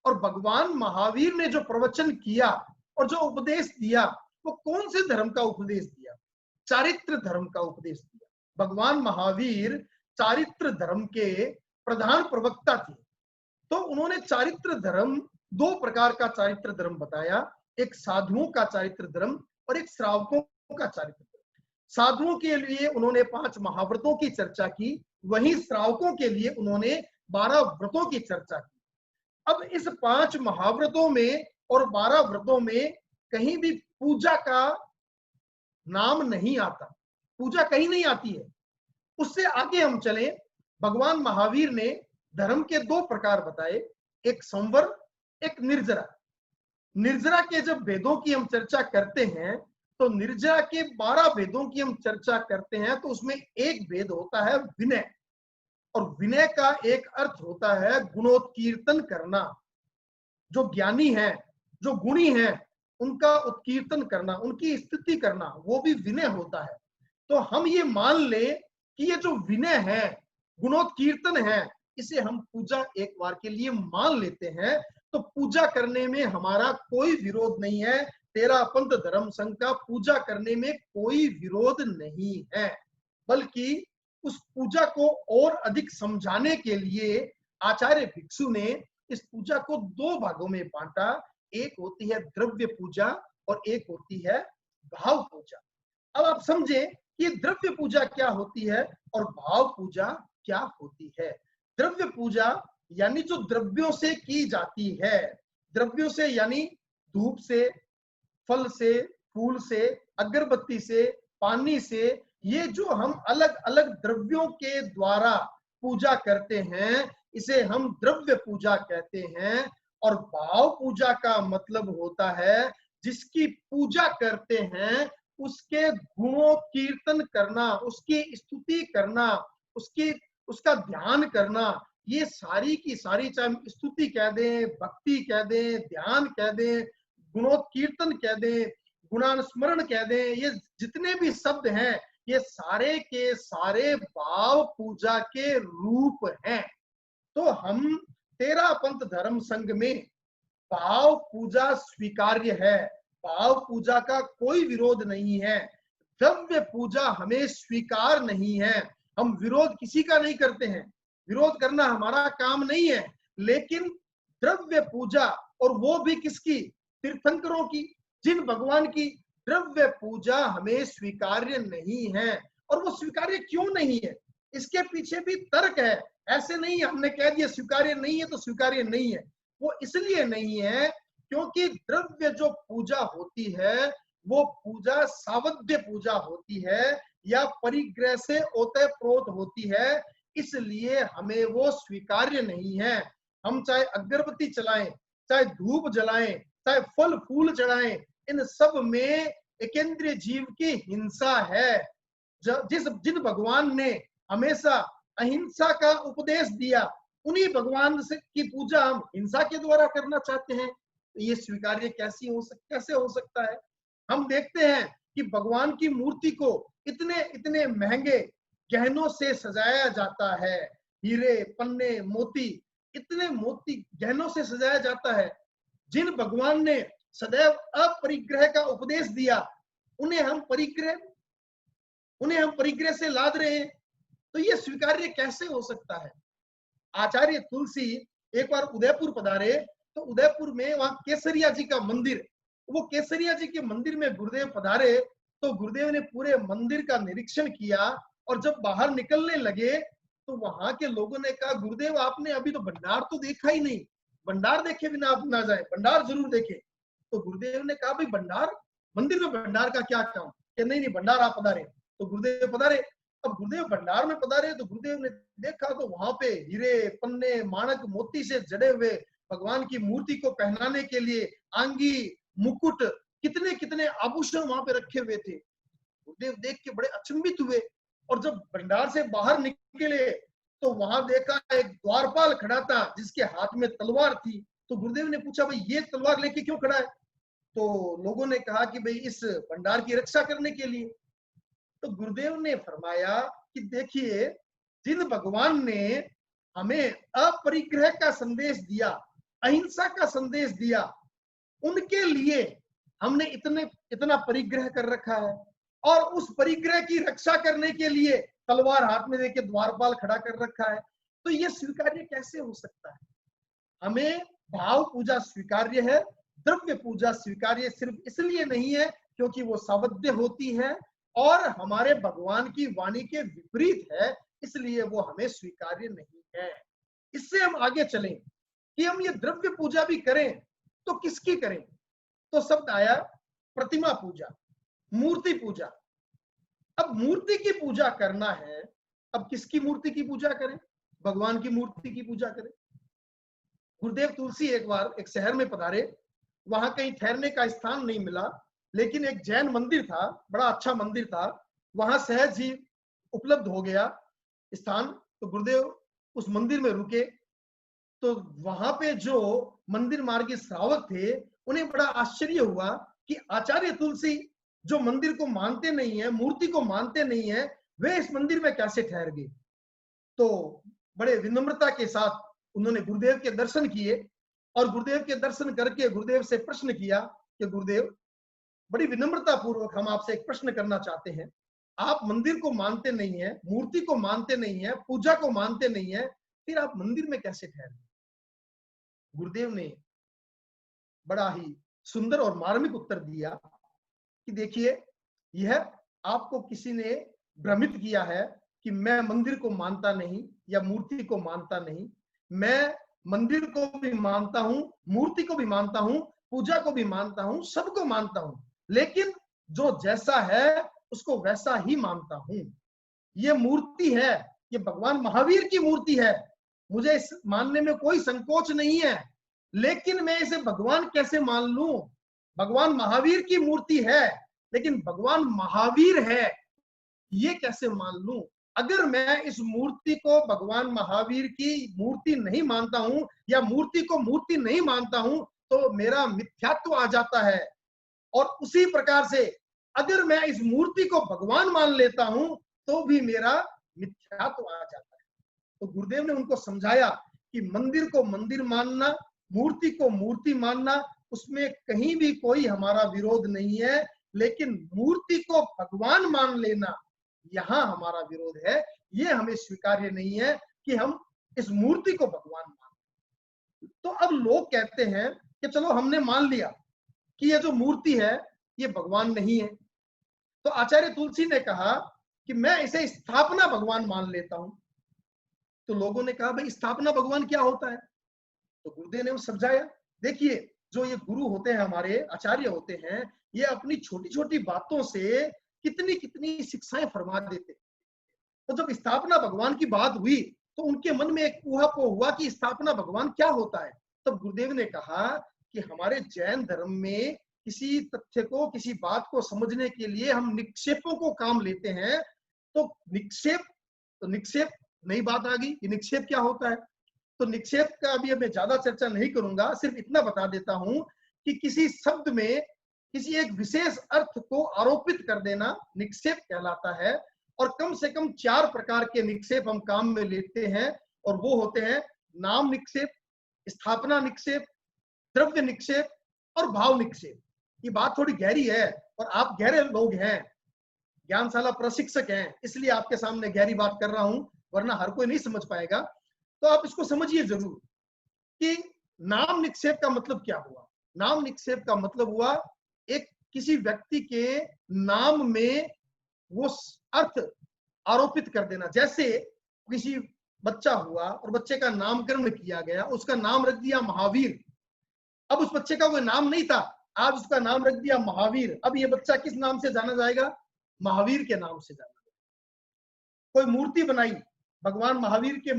और भगवान महावीर ने जो प्रवचन किया और जो उपदेश दिया वो कौन से धर्म का उपदेश दिया? चारित्र धर्म का उपदेश दिया। भगवान महावीर चारित्र धर्म के प्रधान प्रवक्ता थे। तो उन्होंने चारित्र धर्म, दो प्रकार का चारित्र धर्म बताया, एक साधुओं का चारित्र धर्म और एक श्रावकों का चारित्र धर्म। साधुओं के लिए उन्होंने 5 महाव्रतों की चर्चा की, वहीं श्रावकों के लिए उन्होंने 12 व्रतों की चर्चा की। अब इस 5 महाव्रतों में और 12 व्रतों में कहीं भी पूजा का नाम नहीं आता, पूजा कहीं नहीं आती है। उससे आगे हम चलें, भगवान महावीर ने धर्म के 2 प्रकार बताए, एक संवर, एक निर्जरा। निर्जरा के जब वेदों की हम चर्चा करते हैं तो निर्जरा के 12 वेदों की हम चर्चा करते हैं तो उसमें एक वेद होता है विनय। और विनय का एक अर्थ होता है गुणोत्कीर्तन करना। जो ज्ञानी है, जो गुणी है, उनका उत्कीर्तन करना, उनकी स्तुति करना, वो भी विनय होता है। तो हम ये मान ले कि ये जो विनय है, गुणोत्कीर्तन है, इसे हम पूजा एक बार के लिए मान लेते हैं। तो पूजा करने में हमारा कोई विरोध नहीं है। तेरा पंथ धर्म संघ का पूजा करने में कोई विरोध नहीं है, बल्कि उस पूजा को और अधिक समझाने के लिए आचार्य भिक्षु ने इस पूजा को 2 भागों में बांटा। एक होती है द्रव्य पूजा और एक होती है भाव पूजा। अब आप समझे कि द्रव्य पूजा क्या होती है और भाव पूजा क्या होती है। द्रव्य पूजा यानी जो द्रव्यों से की जाती है, द्रव्यों से यानी धूप से, फल से, फूल से, अगरबत्ती से, पानी से, ये जो हम अलग अलग द्रव्यों के द्वारा पूजा करते हैं, इसे हम द्रव्य पूजा कहते हैं। और भाव पूजा का मतलब होता है जिसकी पूजा करते हैं उसके गुणों कीर्तन करना, उसकी स्तुति करना, उसका ध्यान करना। ये सारी की सारी, चाहे स्तुति कह दें, भक्ति कह दें, ध्यान कह दें, गुणोत्कीर्तन कह दें, गुणानुस्मरण कह दें, ये जितने भी शब्द हैं ये सारे के सारे भाव पूजा के रूप हैं। तो हम तेरा पंथ धर्म संघ में भाव पूजा स्वीकार्य है, भाव पूजा का कोई विरोध नहीं है। द्रव्य पूजा हमें स्वीकार नहीं है। हम विरोध किसी का नहीं करते हैं, विरोध करना हमारा काम नहीं है। लेकिन द्रव्य पूजा, और वो भी किसकी? तीर्थंकरों की, जिन भगवान की, द्रव्य पूजा हमें स्वीकार्य नहीं है। और वो स्वीकार्य क्यों नहीं है, इसके पीछे भी तर्क है। ऐसे नहीं हमने कह दिया स्वीकार्य नहीं है तो स्वीकार्य नहीं है। वो इसलिए नहीं है क्योंकि द्रव्य जो पूजा होती है वो पूजा सावध्य पूजा होती है या परिग्रह से ओतप्रोत होती है, इसलिए हमें वो स्वीकार्य नहीं है। हम चाहे अगरबत्ती चलाएं, चाहे धूप जलाएं, चाहे फल फूल चढ़ाएं, इन सब में एकेंद्रीय जीव की हिंसा है। जिन भगवान ने हमेशा अहिंसा का उपदेश दिया, उन्हीं भगवान से की पूजा हम हिंसा के द्वारा करना चाहते हैं, तो ये स्वीकार्य कैसे हो सकता है? हम देखते हैं कि भगवान की मूर्ति को इतने इतने महंगे गहनों से सजाया जाता है, हीरे, पन्ने, मोती, इतने मोती गहनों से सजाया जाता है। जिन भगवान ने सदैव अपरिग्रह का उपदेश दिया, उन्हें हम परिग्रह से लाद रहे हैं, तो ये स्वीकार्य कैसे हो सकता है? आचार्य तुलसी एक बार उदयपुर पधारे, तो उदयपुर में वहां केसरिया जी का मंदिर, वो केसरिया जी के मंदिर में गुरुदेव पधारे, तो गुरुदेव ने पूरे मंदिर का निरीक्षण किया, और जब बाहर निकलने लगे तो वहां के लोगों ने कहा, गुरुदेव आपने अभी तो भंडार तो देखा ही नहीं, भंडार देखे बिना आप ना जाए, भंडार जरूर देखे। तो गुरुदेव ने कहा, भाई भंडार, मंदिर में भंडार का क्या काम? कि नहीं नहीं, भंडार आप पधारे। तो गुरुदेव पधारे। अब गुरुदेव भंडार में पधारे तो गुरुदेव ने देखा तो वहां पे हीरे, पन्ने, माणक, मोती से जड़े हुए भगवान की मूर्ति को पहनाने के लिए आंगी, मुकुट, कितने कितने आभूषण वहां पे रखे हुए थे। गुरुदेव देख के बड़े अचंभित हुए, और जब भंडार से बाहर निकले तो वहां देखा एक द्वारपाल खड़ा था जिसके हाथ में तलवार थी। तो गुरुदेव ने पूछा, भाई ये तलवार लेके क्यों खड़ा है? तो लोगों ने कहा कि भाई इस भंडार की रक्षा करने के लिए। तो गुरुदेव ने फरमाया कि देखिए, जिन भगवान ने हमें अपरिग्रह का संदेश दिया, अहिंसा का संदेश दिया, उनके लिए हमने इतना परिग्रह कर रखा है, और उस परिग्रह की रक्षा करने के लिए तलवार हाथ में लेके द्वारपाल खड़ा कर रखा है, तो ये स्वीकार्य कैसे हो सकता है? हमें भाव पूजा स्वीकार्य है, द्रव्य पूजा स्वीकार्य सिर्फ इसलिए नहीं है क्योंकि वो सावध्य होती है और हमारे भगवान की वाणी के विपरीत है, इसलिए वो हमें स्वीकार्य नहीं है। इससे हम आगे चलें कि हम ये द्रव्य पूजा भी करें तो किसकी करें? तो शब्द आया प्रतिमा पूजा, मूर्ति पूजा। अब मूर्ति की पूजा करना है, अब किसकी मूर्ति की पूजा करें? भगवान की मूर्ति की पूजा करें। गुरुदेव तुलसी एक बार एक शहर में पधारे, वहां कहीं ठहरने का स्थान नहीं मिला, लेकिन एक जैन मंदिर था, बड़ा अच्छा मंदिर था, वहां सहज ही उपलब्ध हो गया स्थान। तो गुरुदेव उस मंदिर में रुके, तो वहां पे जो मंदिर मार्गी श्रावक थे, उन्हें बड़ा आश्चर्य हुआ कि आचार्य तुलसी जो मंदिर को मानते नहीं है, मूर्ति को मानते नहीं है, वे इस मंदिर में कैसे ठहर गए। तो बड़े विनम्रता के साथ उन्होंने गुरुदेव के दर्शन किए, और गुरुदेव के दर्शन करके गुरुदेव से प्रश्न किया कि गुरुदेव, बड़ी विनम्रता पूर्वक हम आपसे एक प्रश्न करना चाहते हैं, आप मंदिर को मानते नहीं है, मूर्ति को मानते नहीं है, पूजा को मानते नहीं है, फिर आप मंदिर में कैसे ठहरे? गुरुदेव ने बड़ा ही सुंदर और मार्मिक उत्तर दिया कि देखिए, यह आपको किसी ने भ्रमित किया है कि मैं मंदिर को मानता नहीं या मूर्ति को मानता नहीं। मैं मंदिर को भी मानता हूं, मूर्ति को भी मानता हूं, पूजा को भी मानता हूं, सबको मानता हूं, लेकिन जो जैसा है उसको वैसा ही मानता हूं। ये मूर्ति है, ये भगवान महावीर की मूर्ति है, मुझे इस मानने में कोई संकोच नहीं है, लेकिन मैं इसे भगवान कैसे मान लूं? भगवान महावीर की मूर्ति है, लेकिन भगवान महावीर है, ये कैसे मान लूं? अगर मैं इस मूर्ति को भगवान महावीर की मूर्ति नहीं मानता हूं या मूर्ति को मूर्ति नहीं मानता हूं, तो मेरा मिथ्यात्व आ जाता है। और उसी प्रकार से अगर मैं इस मूर्ति को भगवान मान लेता हूं तो भी मेरा मिथ्यात्व आ जाता है। तो गुरुदेव ने उनको समझाया कि मंदिर को मंदिर मानना, मूर्ति को मूर्ति मानना, उसमें कहीं भी कोई हमारा विरोध नहीं है, लेकिन मूर्ति को भगवान मान लेना, यहां हमारा विरोध है। ये हमें स्वीकार्य नहीं है कि हम इस मूर्ति को भगवान माने। तो अब लोग कहते हैं कि चलो हमने मान लिया कि ये जो मूर्ति है ये भगवान नहीं है, तो आचार्य तुलसी ने कहा कि मैं इसे स्थापना भगवान मान लेता हूं। तो लोगों ने कहा, भाई स्थापना भगवान क्या होता है? तो गुरुदेव ने समझाया, देखिए, जो ये गुरु होते हैं, हमारे आचार्य होते हैं, ये अपनी छोटी छोटी बातों से कितनी कितनी शिक्षाएं फरमा देते। तो जब स्थापना भगवान की बात हुई तो उनके मन में एक ऊहापोह हुआ कि स्थापना भगवान क्या होता है। तब गुरुदेव ने कहा कि हमारे जैन धर्म में किसी तथ्य को, किसी बात को समझने के लिए हम निक्षेपों को काम लेते हैं। तो निक्षेप नई बात आ गई कि निक्षेप क्या होता है। तो निक्षेप का अभी मैं ज्यादा चर्चा नहीं करूंगा, सिर्फ इतना बता देता हूं कि किसी शब्द में किसी एक विशेष अर्थ को आरोपित कर देना निक्षेप कहलाता है। और कम से कम 4 प्रकार के निक्षेप हम काम में लेते हैं, और वो होते हैं नाम निक्षेप, स्थापना निक्षेप, द्रव्य निक्षेप और भाव निक्षेप। ये बात थोड़ी गहरी है और आप गहरे लोग हैं, ज्ञानशाला प्रशिक्षक हैं, इसलिए आपके सामने गहरी बात कर रहा हूं, वरना हर कोई नहीं समझ पाएगा। तो आप इसको समझिए जरूर कि नाम निक्षेप का मतलब क्या हुआ। नाम निक्षेप का मतलब हुआ एक किसी व्यक्ति के नाम में वो अर्थ आरोपित कर देना। जैसे किसी बच्चा हुआ और बच्चे का नामकरण किया गया, उसका नाम रख दिया महावीर। अब उस बच्चे का कोई नाम नहीं था, आज उसका नाम रख दिया महावीर। अब ये बच्चा किस नाम से जाना जाएगा? महावीर के नाम से जाना जाएगा। कोई मूर्ति बनाई, भगवान महावीर के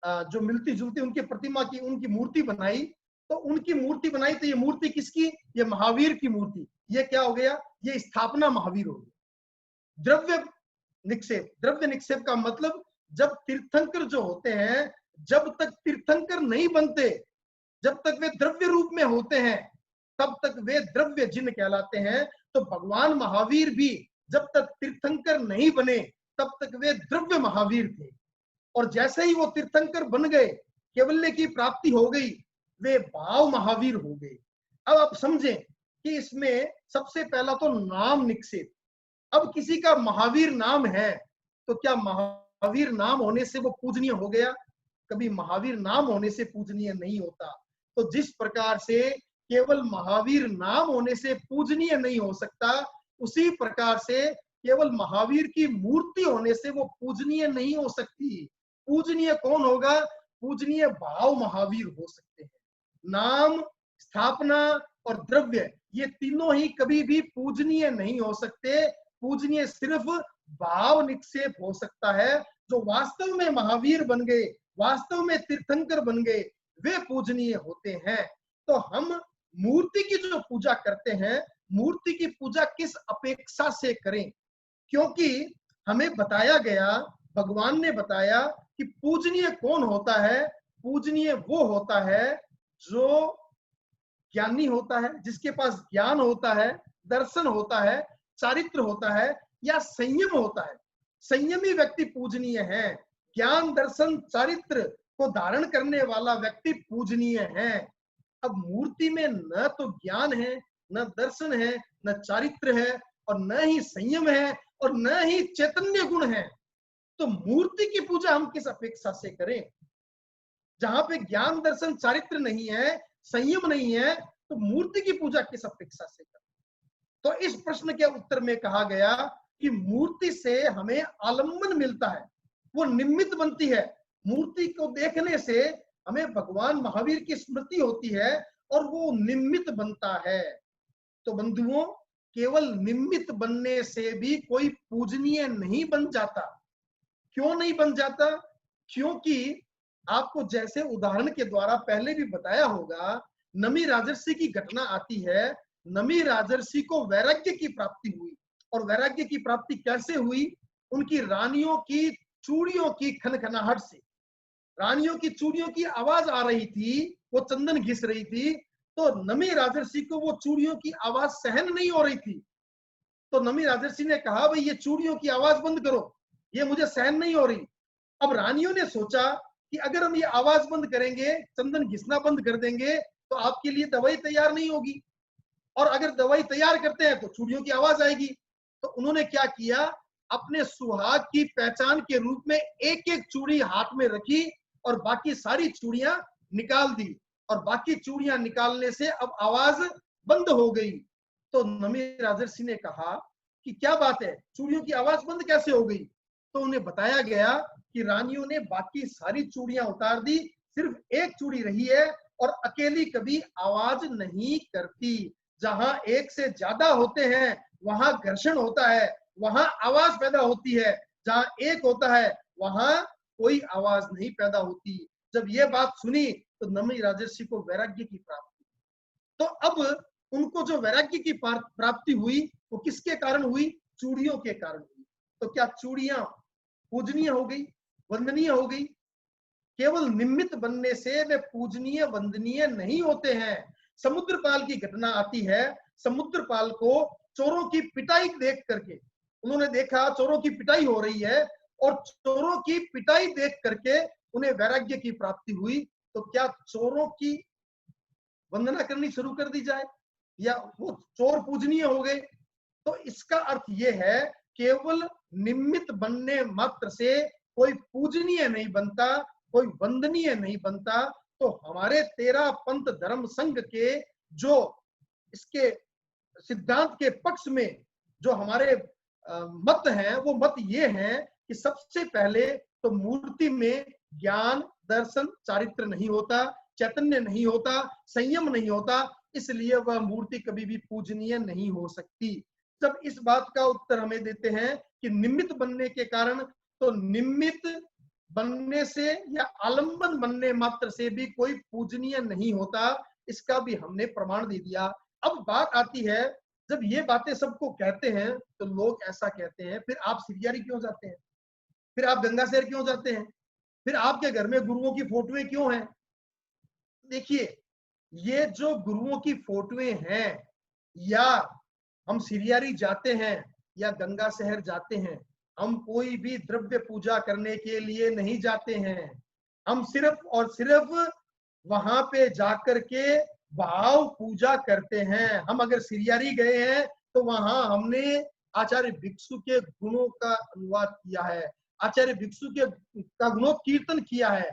जो मिलती जुलती उनकी प्रतिमा की, उनकी मूर्ति बनाई, तो उनकी मूर्ति बनाई, तो ये मूर्ति किसकी? ये महावीर की मूर्ति। ये क्या हो गया? ये स्थापना महावीर हो गई। द्रव्य निक्षेप, द्रव्य निक्षेप का मतलब जब तीर्थंकर जो होते हैं, जब तक तीर्थंकर नहीं बनते, जब तक वे द्रव्य रूप में होते हैं, तब तक वे द्रव्य जिन कहलाते हैं। तो भगवान महावीर भी जब तक तीर्थंकर नहीं बने, तब तक वे द्रव्य महावीर थे। और जैसे ही वो तीर्थंकर बन गए, कैवल्य की प्राप्ति हो गई, वे भाव महावीर हो गए। अब आप समझें कि इसमें सबसे पहला तो नाम निक्षेप। अब किसी का महावीर नाम है, तो क्या महावीर नाम होने से वो पूजनीय हो गया? कभी महावीर नाम होने से पूजनीय नहीं होता। तो जिस प्रकार से केवल महावीर नाम होने से पूजनीय नहीं हो सकता, उसी प्रकार से केवल महावीर की मूर्ति होने से वो पूजनीय नहीं हो सकती। पूजनीय कौन होगा? पूजनीय भाव महावीर हो सकते हैं। नाम, स्थापना और द्रव्य, ये तीनों ही कभी भी पूजनीय नहीं हो सकते। पूजनीय सिर्फ भाव निक्षेप हो सकता है। जो वास्तव में महावीर बन गए, वास्तव में तीर्थंकर बन गए, वे पूजनीय होते हैं। तो हम मूर्ति की जो पूजा करते हैं, मूर्ति की पूजा किस अपेक्षा से करें? क्योंकि हमें बताया गया, भगवान ने बताया कि पूजनीय कौन होता है? पूजनीय वो होता है जो ज्ञानी होता है, जिसके पास ज्ञान होता है, दर्शन होता है, चारित्र होता है या संयम होता है। संयमी व्यक्ति पूजनीय है। ज्ञान, दर्शन, चारित्र को धारण करने वाला व्यक्ति पूजनीय है। अब मूर्ति में न तो ज्ञान है, न दर्शन है, न चारित्र है, और न ही संयम है, और न ही चैतन्य गुण है। तो मूर्ति की पूजा हम किस अपेक्षा से करें? जहां पे ज्ञान, दर्शन, चारित्र नहीं है, संयम नहीं है, तो मूर्ति की पूजा किस अपेक्षा से करें? तो इस प्रश्न के उत्तर में कहा गया कि मूर्ति से हमें आलम्बन मिलता है, वो निमित्त बनती है। मूर्ति को देखने से हमें भगवान महावीर की स्मृति होती है और वो निमित्त बनता है। तो बंधुओं, केवल निमित्त बनने से भी कोई पूजनीय नहीं बन जाता। क्यों नहीं बन जाता? क्योंकि आपको जैसे उदाहरण के द्वारा पहले भी बताया होगा, नमी राजर्षि की घटना आती है। नमी राजर्षि को वैराग्य की प्राप्ति हुई, और वैराग्य की प्राप्ति कैसे हुई? उनकी रानियों की चूड़ियों की खनखनाहट से। रानियों की चूड़ियों की आवाज आ रही थी, वो चंदन घिस रही थी, तो नमी राजर्षि को वो चूड़ियों की आवाज सहन नहीं हो रही थी। तो नमी राजर्षि ने कहा, भाई ये चूड़ियों की आवाज बंद करो, ये मुझे सहन नहीं हो रही। अब रानियों ने सोचा कि अगर हम ये आवाज बंद करेंगे, चंदन घिसना बंद कर देंगे, तो आपके लिए दवाई तैयार नहीं होगी, और अगर दवाई तैयार करते हैं तो चूड़ियों की आवाज आएगी। तो उन्होंने क्या किया? अपने सुहाग की पहचान के रूप में एक एक चूड़ी हाथ में रखी और बाकी सारी चूड़ियां निकाल दी, और बाकी चूड़ियां निकालने से अब आवाज बंद हो गई। तो नमी राजर्षि ने कहा कि क्या बात है, चूड़ियों की आवाज बंद कैसे हो गई? तो उन्हें बताया गया कि रानियों ने बाकी सारी चूड़ियां उतार दी, सिर्फ एक चूड़ी रही है, और अकेली कभी आवाज नहीं करती। जहां एक से ज्यादा होते हैं वहां घर्षण होता है, वहां आवाज पैदा होती है। जहां एक होता है वहां कोई आवाज नहीं पैदा होती। जब ये बात सुनी तो नमी राजर्षि को वैराग्य की प्राप्ति। तो अब उनको जो वैराग्य की प्राप्ति हुई, वो किसके कारण हुई? चूड़ियों के कारण हुई। तो क्या चूड़ियां पूजनीय हो गई, वंदनीय हो गई? केवल निमित्त बनने से वे पूजनीय, वंदनीय नहीं होते हैं। समुद्रपाल की घटना आती है। समुद्रपाल को चोरों की पिटाई देख करके उन्होंने देखा चोरों की पिटाई हो रही है और चोरों की पिटाई देख करके उन्हें वैराग्य की प्राप्ति हुई, तो क्या चोरों की वंदना करनी शुरू कर दी जाए या वो चोर पूजनीय हो गए? तो इसका अर्थ ये है, केवल निमित्त बनने मात्र से कोई पूजनीय नहीं बनता, कोई वंदनीय नहीं बनता। तो हमारे 13 पंथ धर्म संघ के जो इसके सिद्धांत के पक्ष में जो हमारे मत हैं, वो मत ये हैं कि सबसे पहले तो मूर्ति में ज्ञान, दर्शन, चारित्र नहीं होता, चैतन्य नहीं होता, संयम नहीं होता, इसलिए वह मूर्ति कभी भी पूजनीय नहीं हो सकती। जब इस बात का उत्तर हमें देते हैं कि निमित्त बनने के कारण, तो निमित्त बनने से या आलंबन बनने मात्र से भी कोई पूजनीय नहीं होता, इसका भी हमने प्रमाण दे दिया। अब बात आती है, जब ये बातें सबको कहते हैं तो लोग ऐसा कहते हैं, फिर आप सिरियारी क्यों जाते हैं? फिर आप गंगासेर क्यों जाते हैं? फिर आपके घर में गुरुओं की फोटोएं क्यों हैं? देखिए, ये जो गुरुओं की फोटोएं हैं, या हम सिरियारी जाते हैं या गंगा शहर जाते हैं, हम कोई भी द्रव्य पूजा करने के लिए नहीं जाते हैं। हम सिर्फ और सिर्फ वहां पे जाकर के भाव पूजा करते हैं। हम अगर सिरियारी गए हैं तो वहां हमने आचार्य भिक्षु के गुणों का अनुवाद किया है, आचार्य भिक्षु के का गुणोत्कीर्तन किया है,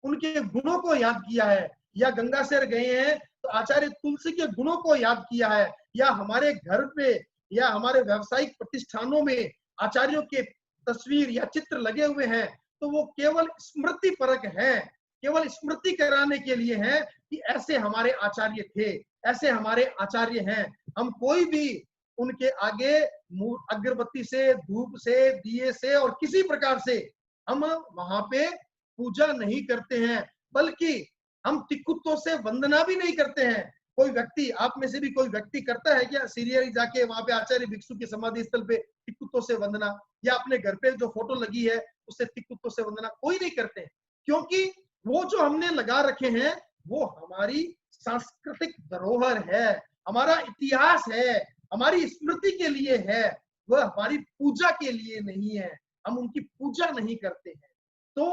उनके गुणों को याद किया है। या गंगासेर गए हैं तो आचार्य तुलसी के गुणों को याद किया है। या हमारे घर पे या हमारे व्यावसायिक प्रतिष्ठानों में आचार्यों के तस्वीर या चित्र लगे हुए हैं, तो वो केवल स्मृति परक है, केवल स्मृति कराने के लिए है कि ऐसे हमारे आचार्य थे, ऐसे हमारे आचार्य हैं। हम कोई भी उनके आगे अगरबत्ती से, धूप से, दिए से और किसी प्रकार से हम वहां पे पूजा नहीं करते हैं, बल्कि हम तिकुत्तों से वंदना भी नहीं करते हैं। कोई व्यक्ति, आप में से भी कोई व्यक्ति करता है क्या सीरियरी जाके वहां पे आचार्य भिक्षु की समाधि स्थल पे तिकुत्तों से वंदना, या अपने घर पे जो फोटो लगी है उससे तिकुत्तों से वंदना? कोई नहीं करते हैं, क्योंकि वो जो हमने लगा रखे हैं वो हमारी सांस्कृतिक धरोहर है, हमारा इतिहास है, हमारी स्मृति के लिए है, वह हमारी पूजा के लिए नहीं है। हम उनकी पूजा नहीं करते हैं। तो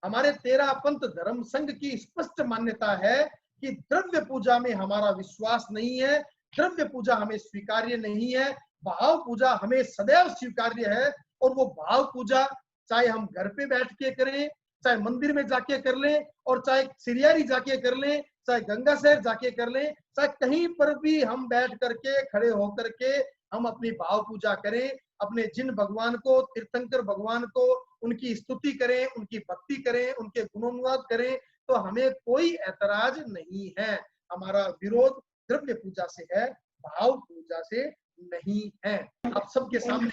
हमारे 13 पंथ धर्म संघ की स्पष्ट मान्यता है कि द्रव्य पूजा में हमारा विश्वास नहीं है, द्रव्य पूजा हमें स्वीकार्य नहीं है, भाव पूजा हमें सदैव स्वीकार्य है। और वो भाव पूजा चाहे हम घर पे बैठ के करें, चाहे मंदिर में जाके कर लें, और चाहे सिरियारी जाके कर लें, चाहे गंगासेर जाके कर लें, चाहे कहीं पर भी हम बैठ करके खड़े होकर के हम अपनी भाव पूजा करें, अपने जिन भगवान को, तीर्थंकर भगवान को, उनकी स्तुति करें, उनकी भक्ति करें, उनके गुणोनुवाद करें, तो हमें कोई ऐतराज नहीं है। हमारा विरोध द्रव्य पूजा से है, भाव पूजा से नहीं है। अब सबके सामने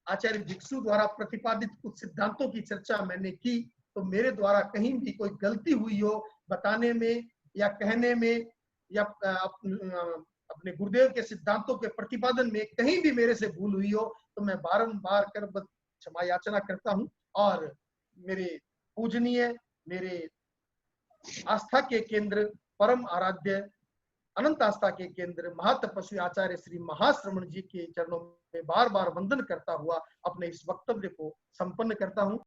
आचार्य भिक्षु द्वारा प्रतिपादित कुछ सिद्धांतों की चर्चा मैंने की, तो मेरे द्वारा कहीं भी कोई गलती हुई हो बताने में या कहने में, या अपने गुरुदेव के सिद्धांतों के प्रतिपादन में कहीं भी मेरे से भूल हुई हो, तो मैं बारंबार कर क्षमा याचना करता हूं। और मेरे पूजनीय, मेरे आस्था के केंद्र, परम आराध्य, अनंत आस्था के केंद्र महातपस्वी आचार्य श्री महाश्रमण जी के चरणों में बार बार वंदन करता हुआ अपने इस वक्तव्य को संपन्न करता हूं।